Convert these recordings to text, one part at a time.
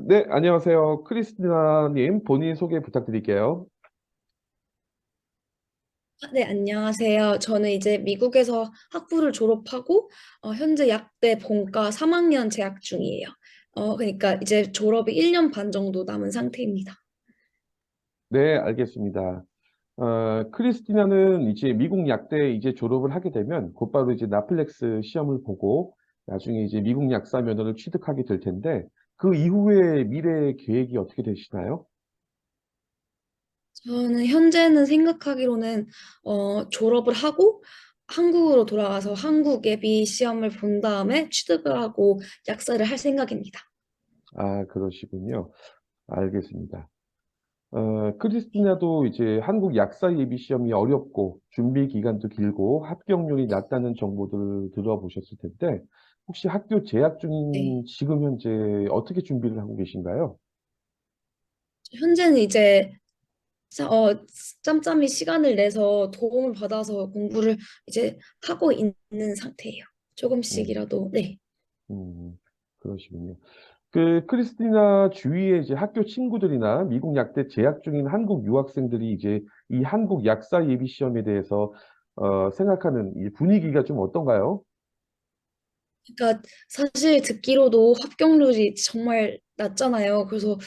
네, 안녕하세요. 크리스티나님, 본인 소개 부탁드릴게요. 네, 안녕하세요. 저는 이제 미국에서 학부를 졸업하고 현재 약대 본과 3학년 재학 중이에요. 그러니까 이제 졸업이 1년 반 정도 남은 상태입니다. 네, 알겠습니다. 크리스티나는 이제 미국 약대 이제 졸업을 하게 되면 곧바로 이제 나플렉스 시험을 보고 나중에 이제 미국 약사 면허를 취득하게 될 텐데 그 이후에 미래 계획이 어떻게 되시나요? 저는 현재는 생각하기로는 졸업을 하고 한국으로 돌아가서 한국 예비 시험을 본 다음에 취득을 하고 약사를 할 생각입니다. 그러시군요. 알겠습니다. 크리스티나도 이제 한국 약사 예비 시험이 어렵고 준비 기간도 길고 합격률이 낮다는 정보들을 들어보셨을 텐데 혹시 학교 재학 네. 중인 지금 현재 어떻게 준비를 하고 계신가요? 현재는 이제 짬짬이 시간을 내서 도움을 받아서 공부를 이제 하고 있는 상태예요. 음, 조금씩이라도. 네. 음, 그러시군요. 그 크리스티나 주위에 이제 학교 친구들이나 미국 약대 재학 중인 한국 유학생들이 이제 이 한국 약사 예비 시험에 대해서 생각하는 이 분위기가 좀 어떤가요? 그러니까 사실 듣기로도 합격률이 정말 낮잖아요. 그래서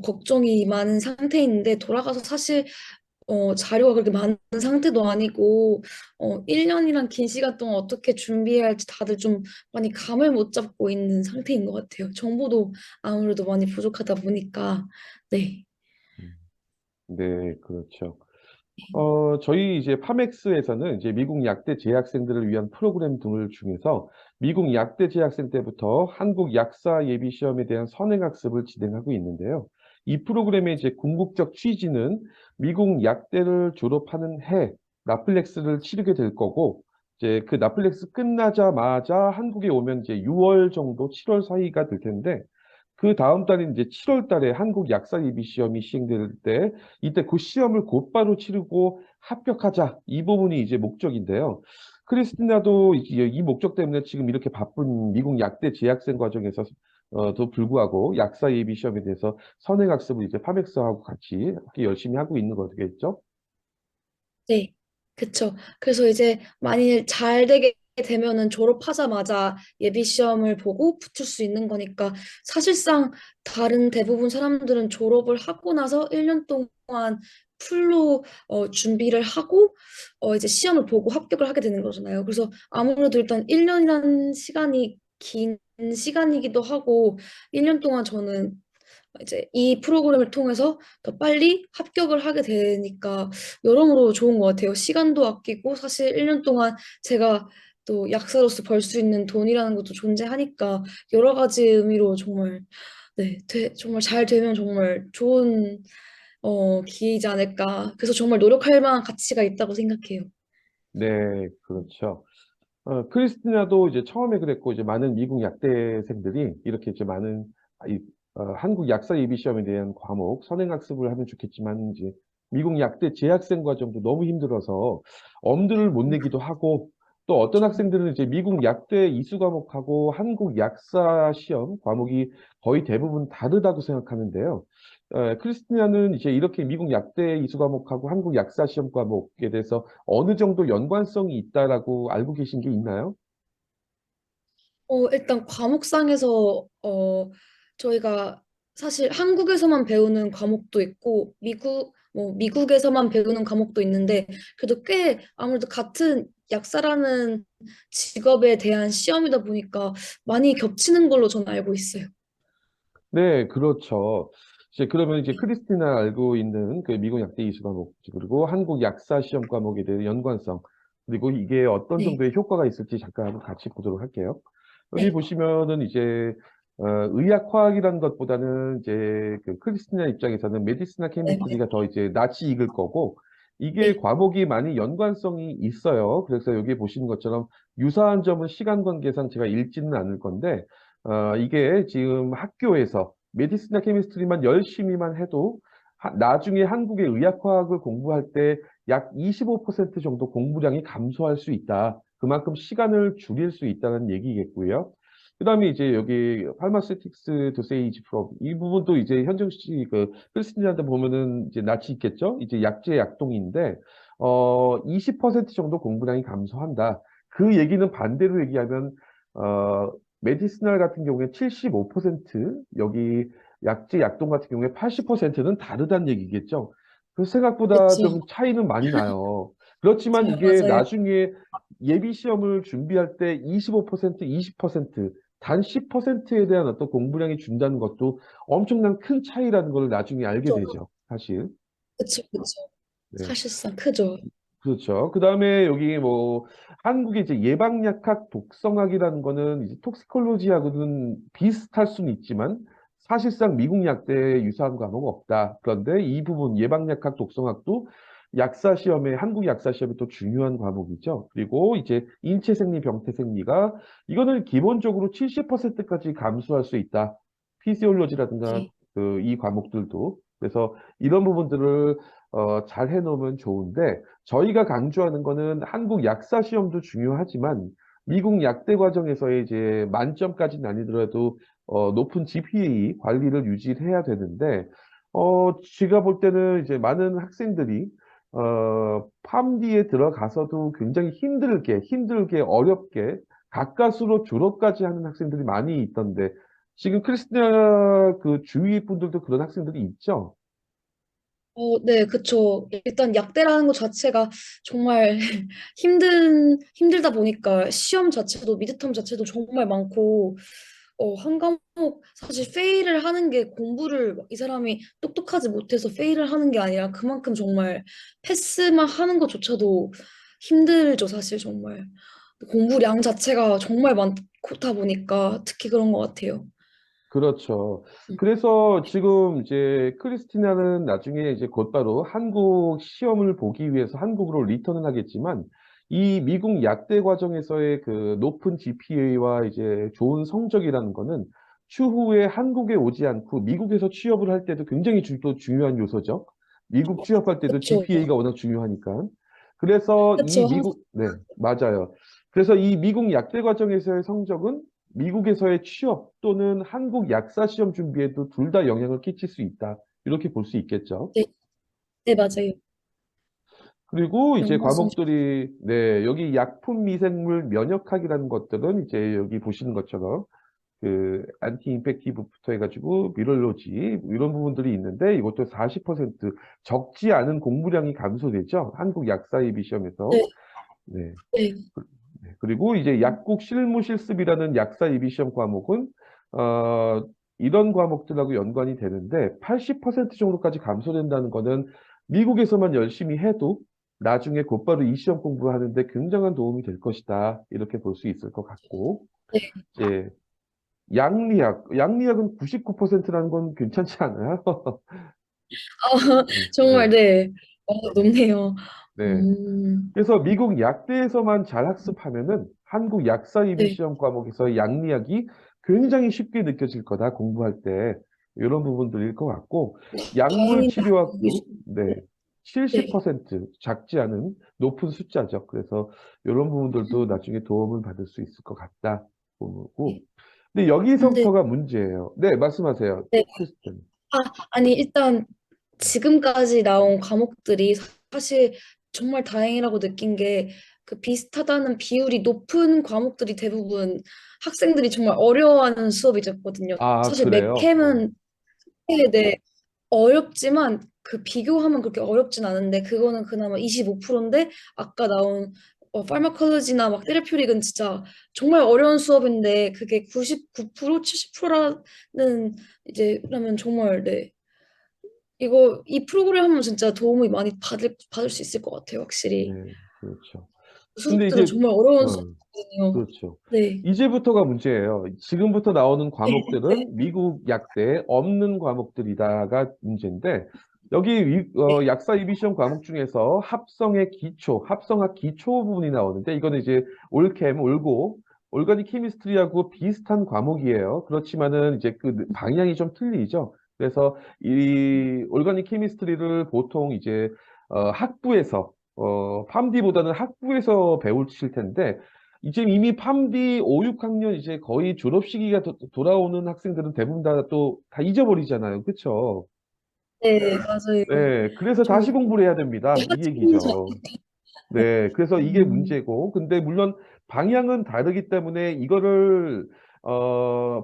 걱정이 많은 상태인데 돌아가서 사실 자료가 그렇게 많은 상태도 아니고 1년이란 긴 시간 동안 어떻게 준비해야 할지 다들 좀 많이 감을 못 잡고 있는 상태인 것 같아요. 정보도 아무래도 많이 부족하다 보니까. 네. 음, 네, 그렇죠. 저희 이제 파맥스에서는 이제 미국 약대 재학생들을 위한 프로그램 등을 중에서 미국 약대 재학생 때부터 한국 약사 예비 시험에 대한 선행학습을 진행하고 있는데요. 이 프로그램의 이제 궁극적 취지는 미국 약대를 졸업하는 해 나플렉스를 치르게 될 거고, 이제 그 나플렉스 끝나자마자 한국에 오면 이제 6월 정도 7월 사이가 될 텐데, 그 다음 달인 이제 7월 달에 한국 약사 예비 시험이 시행될 때 이때 그 시험을 곧바로 치르고 합격하자. 이 부분이 이제 목적인데요. 크리스티나도 이 목적 때문에 지금 이렇게 바쁜 미국 약대 재학생 과정에서 도 불구하고 약사 예비 시험에 대해서 선행학습을 이제 파맥스하고 같이 이렇게 열심히 하고 있는 거겠죠? 네, 그쵸. 그래서 이제 만일 잘 되게 되면은 졸업하자마자 예비 시험을 보고 붙을 수 있는 거니까 사실상 다른 대부분 사람들은 졸업을 하고 나서 1년 동안 풀로 준비를 하고 이제 시험을 보고 합격을 하게 되는 거잖아요. 그래서 아무래도 일단 1년이라는 시간이 긴 시간이기도 하고 1년 동안 저는 이제 이 프로그램을 통해서 더 빨리 합격을 하게 되니까 여러모로 좋은 것 같아요. 시간도 아끼고 사실 1년 동안 제가 또 약사로서 벌 수 있는 돈이라는 것도 존재하니까 여러 가지 의미로 정말 네, 정말 잘 되면 정말 좋은 기회이지 않을까. 그래서 정말 노력할 만한 가치가 있다고 생각해요. 네, 그렇죠. 크리스티나도 이제 처음에 그랬고, 이제 많은 미국 약대생들이 이렇게 이제 많은 이, 한국 약사 예비 시험에 대한 과목, 선행학습을 하면 좋겠지만, 이제 미국 약대 재학생 과정도 너무 힘들어서 엄두를 못 내기도 하고, 또 어떤 학생들은 이제 미국 약대 이수 과목하고 한국 약사 시험 과목이 거의 대부분 다르다고 생각하는데요. 크리스티나는 이제 이렇게 미국 약대 이수 과목하고 한국 약사 시험 과목에 대해서 어느 정도 연관성이 있다라고 알고 계신 게 있나요? 일단 과목상에서 저희가 사실 한국에서만 배우는 과목도 있고 미국에서만 배우는 과목도 있는데 그래도 꽤 아무래도 같은 약사라는 직업에 대한 시험이다 보니까 많이 겹치는 걸로 저는 알고 있어요. 네, 그렇죠. 이제 그러면 이제 크리스티나 알고 있는 그 미국 약대 이수 과목, 그리고 한국 약사 시험 과목에 대한 연관성, 그리고 이게 어떤 네, 정도의 효과가 있을지 잠깐 한번 같이 보도록 할게요. 여기 네, 보시면은 이제 의학화학이라는 것보다는 이제 그 크리스티나 입장에서는 메디시나 네, 케미스트리가 더 이제 낯이 익을 거고 이게 네, 과목이 많이 연관성이 있어요. 그래서 여기 보시는 것처럼 유사한 점은 시간 관계상 제가 읽지는 않을 건데 이게 지금 학교에서 메디시나 케미스트리만 열심히만 해도 나중에 한국의 의학화학을 공부할 때 약 25% 정도 공부량이 감소할 수 있다. 그만큼 시간을 줄일 수 있다는 얘기겠고요. 그다음에 이제 여기 Pharmaceutics Dosage Form 이 부분도 이제 현정 씨 그 크리스틴한테 보면은 이제 낯이 있겠죠? 이제 약제 약동인데 20% 정도 공부량이 감소한다. 그 얘기는 반대로 얘기하면 메디시널 같은 경우에 75% 여기 약제 약동 같은 경우에 80%는 다르다는 얘기겠죠. 그 생각보다 그쵸. 좀 차이는 많이 나요. 그렇지만 저 이게 맞아요. 나중에 예비 시험을 준비할 때 25%, 20%, 단 10%에 대한 어떤 공부량이 준다는 것도 엄청난 큰 차이라는 걸 나중에 알게 그쵸, 되죠, 사실. 그쵸. 네. 사실상 크죠. 그렇죠. 그 다음에 여기 뭐, 한국의 이제 예방약학 독성학이라는 거는 이제 톡시콜로지하고는 비슷할 수는 있지만, 사실상 미국 약대에 유사한 과목은 없다. 그런데 이 부분, 예방약학 독성학도 약사 시험에, 한국 약사 시험에 또 중요한 과목이죠. 그리고 이제 인체생리, 병태생리가, 이거는 기본적으로 70%까지 감소할 수 있다. 피지올로지라든가, 네. 이 과목들도. 그래서 이런 부분들을 잘 해놓으면 좋은데, 저희가 강조하는 거는 한국 약사 시험도 중요하지만 미국 약대 과정에서의 이제 만점까지는 아니더라도 높은 GPA 관리를 유지해야 되는데 제가 볼 때는 이제 많은 학생들이 팜디에 들어가서도 굉장히 힘들게 어렵게 가까스로 졸업까지 하는 학생들이 많이 있던데 지금 크리스티나 그 주위 분들도 그런 학생들이 있죠? 네, 그쵸. 일단 약대라는 것 자체가 정말 힘들다 보니까 시험 자체도, 미드텀 자체도 정말 많고, 한 과목, 사실 페일을 하는 게 공부를 이 사람이 똑똑하지 못해서 페일을 하는 게 아니라 그만큼 정말 패스만 하는 것조차도 힘들죠, 사실 정말. 공부량 자체가 정말 많다 보니까 특히 그런 것 같아요. 그렇죠. 음, 그래서 지금 이제 크리스티나는 나중에 이제 곧바로 한국 시험을 보기 위해서 한국으로 리턴을 하겠지만 이 미국 약대 과정에서의 그 높은 GPA와 이제 좋은 성적이라는 거는 추후에 한국에 오지 않고 미국에서 취업을 할 때도 굉장히 또 중요한 요소죠. 미국 취업할 때도 그쵸. GPA가 워낙 중요하니까. 그래서 이 그쵸. 미국, 네, 맞아요. 그래서 이 미국 약대 과정에서의 성적은 미국에서의 취업 또는 한국 약사 시험 준비에도 둘 다 영향을 끼칠 수 있다. 이렇게 볼 수 있겠죠. 네, 네, 맞아요. 그리고 네, 이제 말씀 과목들이, 네, 여기 약품 미생물 면역학이라는 것들은 이제 여기 보시는 것처럼 그 안티 인펙티브부터 해가지고 미럴로지 이런 부분들이 있는데 이것도 40% 적지 않은 공부량이 감소되죠. 한국 약사 예비 시험에서. 네, 네. 네. 네, 그리고 이제 약국 실무 실습이라는 약사 예비 시험 과목은 어, 이런 과목들하고 연관이 되는데 80% 정도까지 감소된다는 거는 미국에서만 열심히 해도 나중에 곧바로 이 시험 공부하는데 굉장한 도움이 될 것이다. 이렇게 볼 수 있을 것 같고 네. 이제 양리학은 99%라는 건 괜찮지 않아요? 아, 정말, 네, 네. 높네요. 네. 음, 그래서 미국 약대에서만 잘 학습하면은 한국 약사 예비 네. 시험 과목에서 양리학이 굉장히 쉽게 느껴질 거다, 공부할 때. 이런 부분들일 것 같고, 약물 다행이다. 치료학도, 네, 네. 네. 70% 작지 않은 높은 숫자죠. 그래서 이런 부분들도 음, 나중에 도움을 받을 수 있을 것 같다, 보고. 네. 근데 근데, 여기서부터가 문제예요. 네, 말씀하세요. 네. 크리스틴. 아, 아니, 일단, 지금까지 나온 과목들이 사실 정말 다행이라고 느낀 게 그 비슷하다는 비율이 높은 과목들이 대부분 학생들이 정말 어려워하는 수업이었거든요. 아, 사실 그래요? 맥캠은 네, 어렵지만 그 비교하면 그렇게 어렵진 않은데 그거는 그나마 25%인데 아까 나온 파르마콜로지나 막 테라퓨릭은 진짜 정말 어려운 수업인데 그게 99% 70%라는 이제 그러면 정말 네 이거 이 프로그램 하면 진짜 도움이 많이 받을 수 있을 것 같아요 확실히 네, 그렇죠. 근데 수업들은 이제, 정말 어려운 어, 수업이거든요. 그렇죠. 네. 이제부터가 문제예요. 지금부터 나오는 네. 과목들은 미국 약대에 없는 과목들이다가 문제인데, 여기 네. 약사 이비시험 과목 중에서 합성의 기초, 합성학 기초 부분이 나오는데, 이거는 이제 올캠, 올고, 올가닉 케미스트리하고 비슷한 과목이에요. 그렇지만은 이제 그 방향이 좀 틀리죠. 그래서 이 올가닉 케미스트리를 보통 이제 학부에서 팜디보다는 학부에서 배우실 텐데 이제 이미 팜디 5, 6학년 이제 거의 졸업 시기가 돌아오는 학생들은 대부분 다 잊어버리잖아요. 그쵸? 네, 맞아요. 네, 그래서 좀 다시 공부를 해야 됩니다. 이 하층 얘기죠. 네, 그래서 이게 음, 문제고, 근데 물론 방향은 다르기 때문에 이거를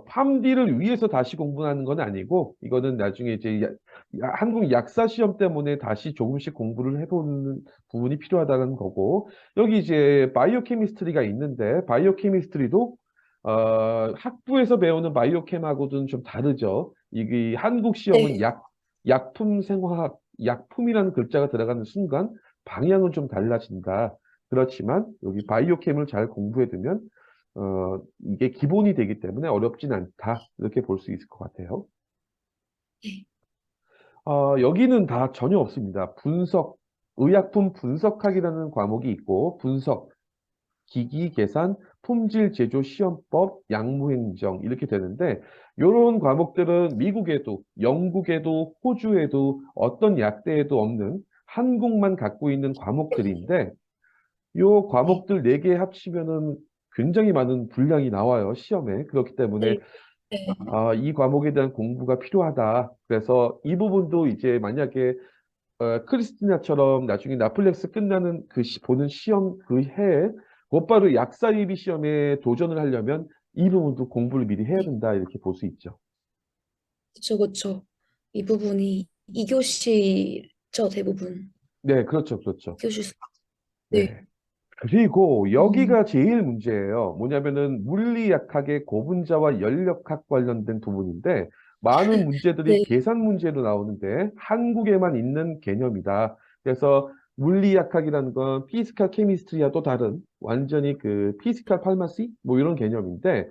팜디를 위해서 다시 공부하는 건 아니고, 이거는 나중에 이제 한국 약사 시험 때문에 다시 조금씩 공부를 해보는 부분이 필요하다는 거고, 여기 이제 바이오 케미스트리가 있는데, 바이오 케미스트리도 학부에서 배우는 바이오캠하고는 좀 다르죠. 이게 한국 시험은 네, 약품 생화학, 약품이라는 글자가 들어가는 순간 방향은 좀 달라진다. 그렇지만 여기 바이오캠을 잘 공부해두면 이게 기본이 되기 때문에 어렵진 않다. 이렇게 볼 수 있을 것 같아요. 네, 여기는 다 전혀 없습니다. 의약품 분석학이라는 과목이 있고, 기기 계산, 품질 제조 시험법, 약무행정 이렇게 되는데 이런 과목들은 미국에도, 영국에도, 호주에도 어떤 약대에도 없는 한국만 갖고 있는 과목들인데 이 네, 과목들 4개 합치면은 굉장히 많은 분량이 나와요, 시험에. 그렇기 때문에 네, 네, 이 과목에 대한 공부가 필요하다. 그래서 이 부분도 이제 만약에 크리스티나처럼 나중에 나플렉스 끝나는 보는 시험 그 해에 곧바로 약사 예비 시험에 도전을 하려면 이 부분도 공부를 미리 해야 네. 된다 이렇게 볼 수 있죠. 그쵸, 그쵸. 이 부분이 2교시죠, 대부분. 네, 그렇죠, 그렇죠. 2교시. 네. 네. 그리고 음, 여기가 제일 문제예요. 뭐냐면은 물리약학의 고분자와 연력학 관련된 부분인데 많은 문제들이 네, 계산 문제로 나오는데 한국에만 있는 개념이다. 그래서 물리약학이라는 건 피지컬 케미스트리와 또 다른 완전히 그 피지컬 팔마시 뭐 이런 개념인데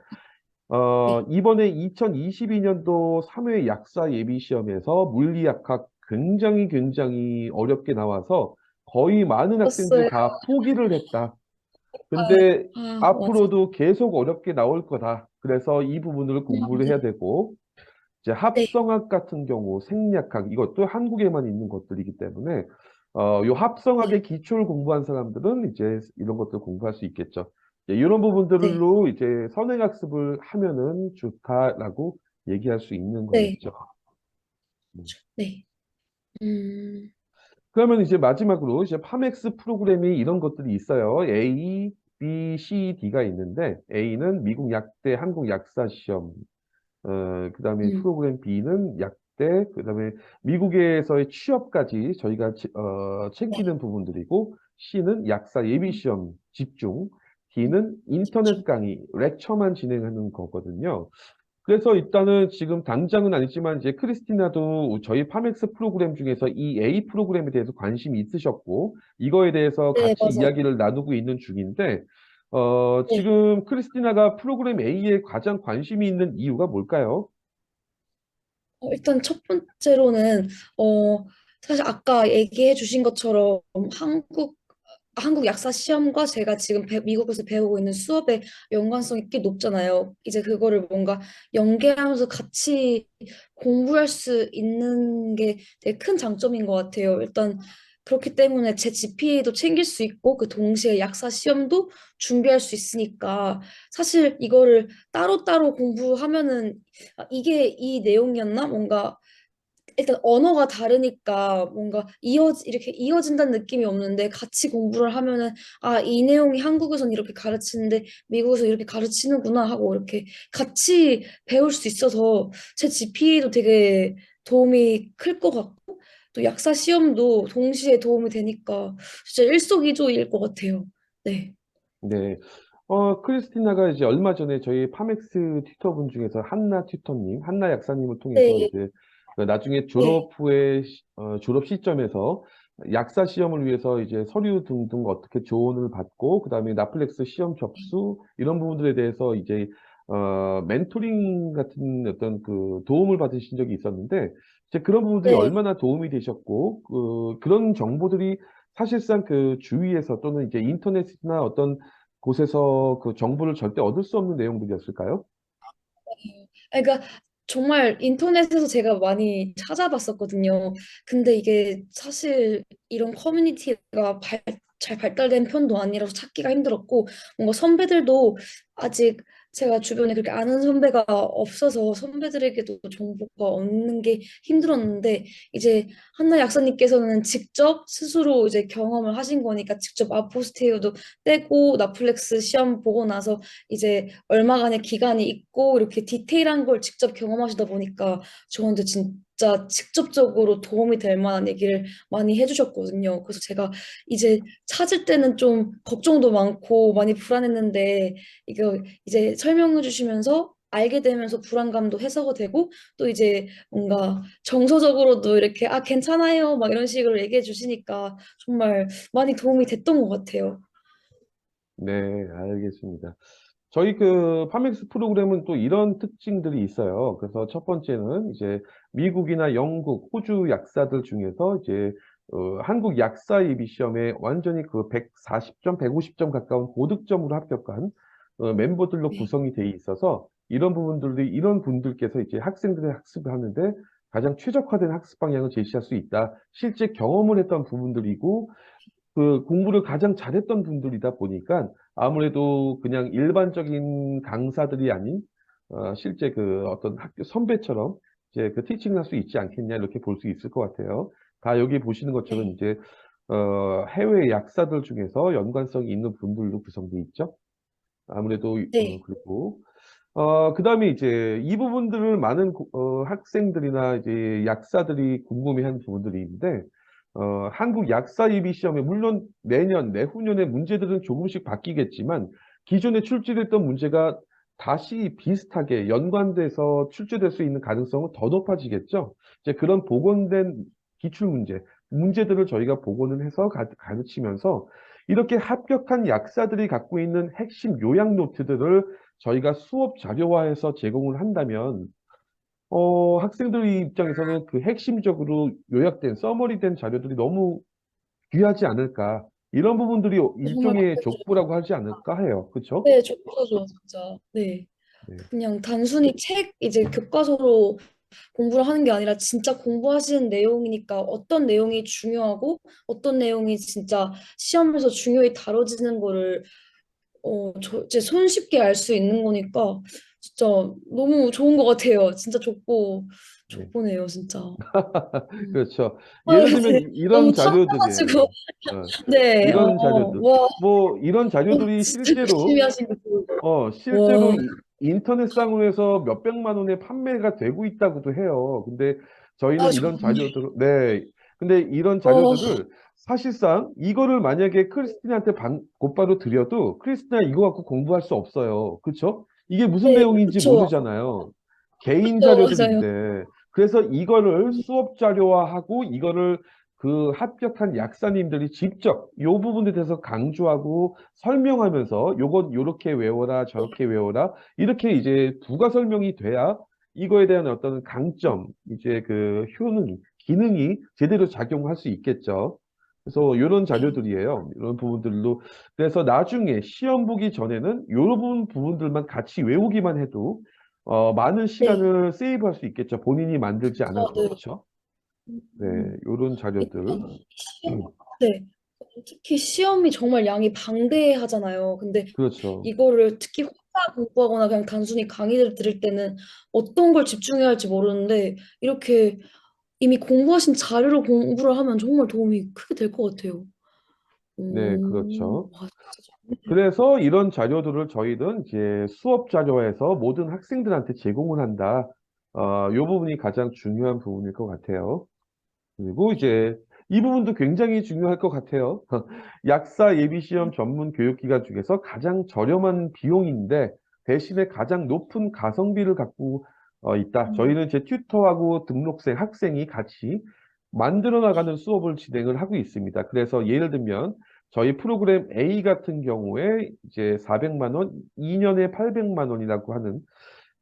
네. 이번에 2022년도 3회 약사 예비 시험에서 물리약학 굉장히 어렵게 나와서 거의 많은 학생들이 떴어요. 다 포기를 했다. 아, 근데 맞아. 앞으로도 계속 어렵게 나올 거다. 그래서 이 부분을 공부를 해야 네, 되고, 이제 네, 합성학 같은 경우 생략학, 이것도 한국에만 있는 것들이기 때문에, 요 네, 합성학의 기초를 공부한 사람들은 이제 이런 것들 공부할 수 있겠죠. 이런 네, 부분들로 이제 선행학습을 하면은 좋다라고 얘기할 수 있는 네, 거겠죠. 음. 네. 음, 그러면 이제 마지막으로 이제 파맥스 프로그램이 이런 것들이 있어요. A, B, C, D가 있는데 A는 미국 약대 한국 약사 시험, 그다음에 음, 프로그램 B는 약대, 그다음에 미국에서의 취업까지 저희가 챙기는 부분들이고 C는 약사 예비 음, 시험 집중, D는 인터넷 그쵸. 강의, 렉처만 진행하는 거거든요. 그래서 일단은 지금 당장은 아니지만 이제 크리스티나도 저희 파맥스 프로그램 중에서 이 A 프로그램에 대해서 관심이 있으셨고 이거에 대해서 네, 같이 맞아요. 이야기를 나누고 있는 중인데 네. 지금 크리스티나가 프로그램 A에 가장 관심이 있는 이유가 뭘까요? 일단 첫 번째로는 사실 아까 얘기해 주신 것처럼 한국 약사 시험과 제가 지금 미국에서 배우고 있는 수업의 연관성이 꽤 높잖아요. 이제 그거를 뭔가 연계하면서 같이 공부할 수 있는 게 되게 큰 장점인 것 같아요. 일단 그렇기 때문에 제 GPA도 챙길 수 있고 그 동시에 약사 시험도 준비할 수 있으니까 사실 이거를 따로따로 공부하면은 이게 이 내용이었나? 뭔가 일단 언어가 다르니까 뭔가 이렇게 이어진다는 느낌이 없는데 같이 공부를 하면은 아, 이 내용이 한국에서는 이렇게 가르치는데 미국에서 이렇게 가르치는구나 하고 이렇게 같이 배울 수 있어서 제 GPA도 되게 도움이 클 것 같고 또 약사 시험도 동시에 도움이 되니까 진짜 일석이조일 것 같아요. 네. 네. 크리스티나가 이제 얼마 전에 저희 파맥스 튜터분 중에서 한나 약사님을 통해서 네. 이제 나중에 네. 졸업 후에 졸업 시점에서 약사 시험을 위해서 이제 서류 등등 어떻게 조언을 받고 그다음에 나플렉스 시험 접수 이런 부분들에 대해서 이제 멘토링 같은 어떤 그 도움을 받으신 적이 있었는데 이제 그런 부분들이 네. 얼마나 도움이 되셨고 그런 정보들이 사실상 그 주위에서 또는 이제 인터넷이나 어떤 곳에서 그 정보를 절대 얻을 수 없는 내용들이었을까요? 그러니까 정말 인터넷에서 제가 많이 찾아봤었거든요. 근데 이게 사실 이런 커뮤니티가 잘 발달된 편도 아니라서 찾기가 힘들었고, 뭔가 선배들도 아직 제가 주변에 그렇게 아는 선배가 없어서 선배들에게도 정보가 얻는 게 힘들었는데, 이제 한나 약사님께서는 직접 스스로 이제 경험을 하신 거니까 직접 아포스테이어도 떼고 나플렉스 시험 보고 나서 이제 얼마간의 기간이 있고 이렇게 디테일한 걸 직접 경험하시다 보니까 저한테 진짜 직접적으로 도움이 될 만한 얘기를 많이 해주셨거든요. 그래서 제가 이제 찾을 때는 좀 걱정도 많고 많이 불안했는데 이거 이제 설명해 주시면서 알게 되면서 불안감도 해소가 되고 또 이제 뭔가 정서적으로도 이렇게 아 괜찮아요 막 이런 식으로 얘기해 주시니까 정말 많이 도움이 됐던 것 같아요. 네, 알겠습니다. 저희 그 파맥스 프로그램은 또 이런 특징들이 있어요. 그래서 첫 번째는 이제 미국이나 영국, 호주 약사들 중에서 이제 한국 약사 예비 시험에 완전히 그 140점, 150점 가까운 고득점으로 합격한 멤버들로 네, 구성이 돼 있어서 이런 부분들이 이런 분들께서 이제 학생들의 학습을 하는데 가장 최적화된 학습 방향을 제시할 수 있다. 실제 경험을 했던 부분들이고 그 공부를 가장 잘했던 분들이다 보니까 아무래도 그냥 일반적인 강사들이 아닌 실제 그 어떤 학교 선배처럼 이제 그 티칭을 할 수 있지 않겠냐 이렇게 볼 수 있을 것 같아요. 다 여기 보시는 것처럼 네, 이제 해외 약사들 중에서 연관성이 있는 분들로 구성되어 있죠. 아무래도 네, 그리고 그다음에 이제 이 부분들을 많은 학생들이나 이제 약사들이 궁금해하는 부분들이 있는데 한국 약사 예비 시험에 물론 내년, 내후년에 문제들은 조금씩 바뀌겠지만 기존에 출제됐던 문제가 다시 비슷하게 연관돼서 출제될 수 있는 가능성은 더 높아지겠죠. 이제 그런 복원된 기출 문제들을 저희가 복원을 해서 가르치면서 이렇게 합격한 약사들이 갖고 있는 핵심 요약 노트들을 저희가 수업 자료화해서 제공을 한다면, 학생들 입장에서는 그 핵심적으로 요약된, 서머리된 자료들이 너무 귀하지 않을까. 이런 부분들이 정말 일종의 족보라고 하지 않을까 해요. 그쵸? 네, 좋죠, 진짜. 네. 네. 그냥 단순히 책 이제 교과서로 공부를 하는 게 아니라 진짜 공부하시는 내용이니까 어떤 내용이 중요하고 어떤 내용이 진짜 시험에서 중요히 다뤄지는 거를 이제 손쉽게 알 수 있는 거니까 진짜 너무 좋은 것 같아요. 진짜 네. 족보네요, 진짜. 음. 그렇죠. 아, 예를 들면 네. 이런 너무 자료들이에요. 참여가지고 어, 네, 이런 자료들. 와, 뭐, 이런 자료들이 진짜 열심히 실제로 하신 거 보고. 실제로 와, 인터넷상에서 몇백만 원에 판매가 되고 있다고도 해요. 근데 아 저희는 이런 정말, 자료들, 네. 근데 이런 와, 자료들을 사실상 이거를 만약에 크리스티나한테 곧바로 드려도 크리스티나 이거 갖고 공부할 수 없어요. 그쵸? 이게 무슨 네, 내용인지 그쵸, 모르잖아요. 개인 그쵸, 맞아요. 자료들인데. 그래서 이거를 음, 수업 자료화하고 이거를 그 합격한 약사님들이 직접 이 부분에 대해서 강조하고 설명하면서 요건 요렇게 외워라 저렇게 외워라 이렇게 이제 부가 설명이 돼야 이거에 대한 어떤 강점 이제 그 효능 기능이 제대로 작용할 수 있겠죠. 그래서 이런 네, 자료들이에요. 이런 부분들로 그래서 나중에 시험 보기 전에는 이런 부분들만 같이 외우기만 해도 많은 네, 시간을 세이브할 수 있겠죠. 본인이 만들지 않아도 네. 그렇죠. 네, 음, 이런 자료들. 일단 네. 특히 시험이 정말 양이 방대하잖아요. 근데 그렇죠. 이거를 특히 혼자 공부하거나 그냥 단순히 강의를 들을 때는 어떤 걸 집중해야 할지 모르는데 이렇게 이미 공부하신 자료로 공부를 하면 정말 도움이 크게 될 것 같아요. 네, 그렇죠. 와, 진짜 좋네요. 그래서 이런 자료들을 저희는 이제 수업 자료에서 모든 학생들한테 제공을 한다. 요 부분이 가장 중요한 부분일 것 같아요. 그리고 네. 이제 이 부분도 굉장히 중요할 것 같아요. 약사 예비시험 전문 교육기관 중에서 가장 저렴한 비용인데 대신에 가장 높은 가성비를 갖고 있다. 음, 저희는 제 튜터하고 등록생, 학생이 같이 만들어 네. 나가는 수업을 진행을 하고 있습니다. 그래서 예를 들면 저희 프로그램 A 같은 경우에 이제 400만 원, 2년에 800만 원이라고 하는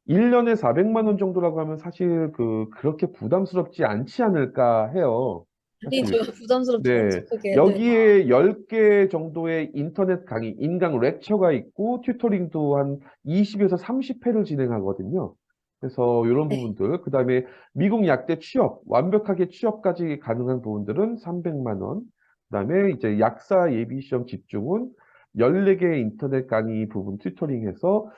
1년에 400만 원 정도라고 하면 사실 그렇게 부담스럽지 않지 않을까 해요. 아니, 사실. 저 부담스럽지 네. 않죠, 그게. 네. 여기에 10개 정도의 인터넷 강의, 인강 렉처가 있고 튜터링도 한 20에서 30회를 진행하거든요. 그래서 이런 네. 부분들, 그 다음에 미국 약대 취업, 완벽하게 취업까지 가능한 부분들은 300만 원, 그다음에 이제 약사 예비 시험 집중은 14개 인터넷 강의 부분 튜터링해서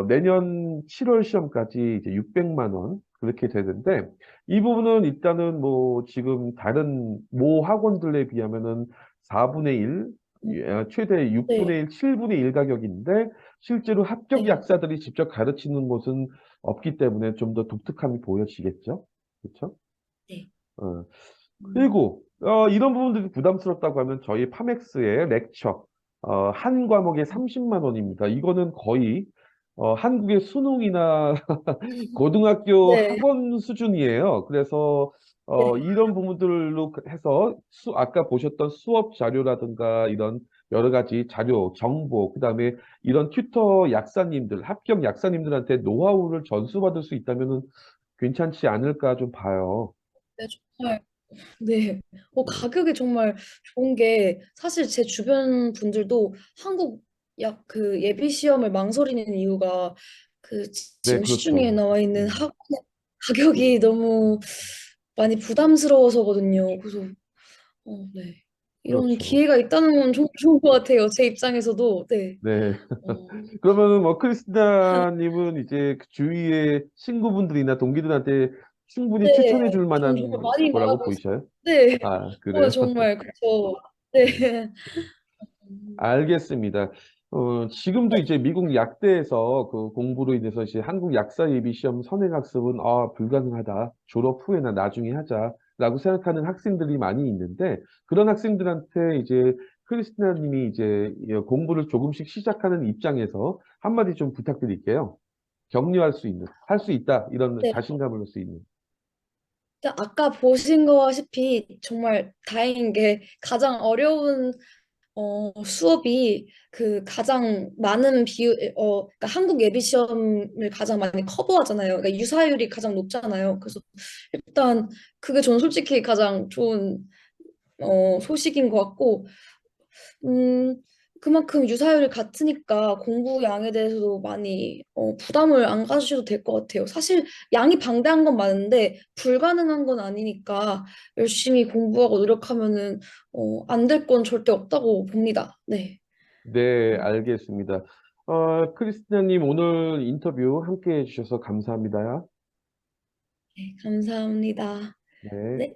내년 7월 시험까지 이제 600만 원 그렇게 되는데 이 부분은 일단은 뭐 지금 다른 모 학원들에 비하면은 4분의 1, 최대 네, 6분의 1, 7분의 1 가격인데 실제로 합격 네, 약사들이 직접 가르치는 곳은 없기 때문에 좀 더 독특함이 보여지겠죠? 그렇죠? 네. 어, 음, 그리고 이런 부분들이 부담스럽다고 하면 저희 파맥스의 렉처 한 과목에 30만 원입니다. 이거는 거의 한국의 수능이나 고등학교 네, 학원 수준이에요. 그래서 네, 이런 부분들로 해서 아까 보셨던 수업 자료라든가 이런 여러 가지 자료, 정보, 그다음에 이런 튜터 약사님들, 합격 약사님들한테 노하우를 전수받을 수 있다면은 괜찮지 않을까 좀 봐요. 네, 정말, 네. 네, 가격이 정말 좋은 게 사실 제 주변 분들도 한국 약 그 예비 시험을 망설이는 이유가 네, 지금 시중에 그렇죠. 나와 있는 음. 학원의 가격이 너무 많이 부담스러워서거든요. 그래서 네. 이런 그렇죠. 기회가 있다는 건 좋은 것 같아요. 제 입장에서도. 네. 네. 어, 그러면은 뭐 크리스티나님은 이제 그 주위의 친구분들이나 동기들한테 충분히 추천해 네. 줄 정말 만한 많이 거라고 말하고 보이셔요? 네. 아, 그래요? 정말 그렇죠. 네. 네. 알겠습니다. 지금도 이제 미국 약대에서 그 공부로 인해서 이제 한국 약사 예비 시험 선행학습은 불가능하다. 졸업 후에나 나중에 하자라고 생각하는 학생들이 많이 있는데 그런 학생들한테 이제 크리스티나 님이 이제 이 공부를 조금씩 시작하는 입장에서 한마디 좀 부탁드릴게요. 격려할 수 있는, 할 수 있다. 이런 네. 자신감을 줄 수 있는. 근데 아까 보신 거시피 정말 다행인 게 가장 어려운 수업이 가장 많은 그러니까 한국 예비 시험을 가장 많이 커버하잖아요. 그러니까 유사율이 가장 높잖아요. 그래서 일단 그게 전 솔직히 가장 좋은 소식인 것 같고 음, 그만큼 유사율이 같으니까 공부 양에 대해서도 많이 부담을 안 가지셔도 될 것 같아요. 사실 양이 방대한 건 맞는데 불가능한 건 아니니까 열심히 공부하고 노력하면은 안 될 건 절대 없다고 봅니다. 네. 네, 음, 알겠습니다. 크리스티나 님 오늘 인터뷰 함께 해주셔서 감사합니다. 네, 감사합니다. 네. 네.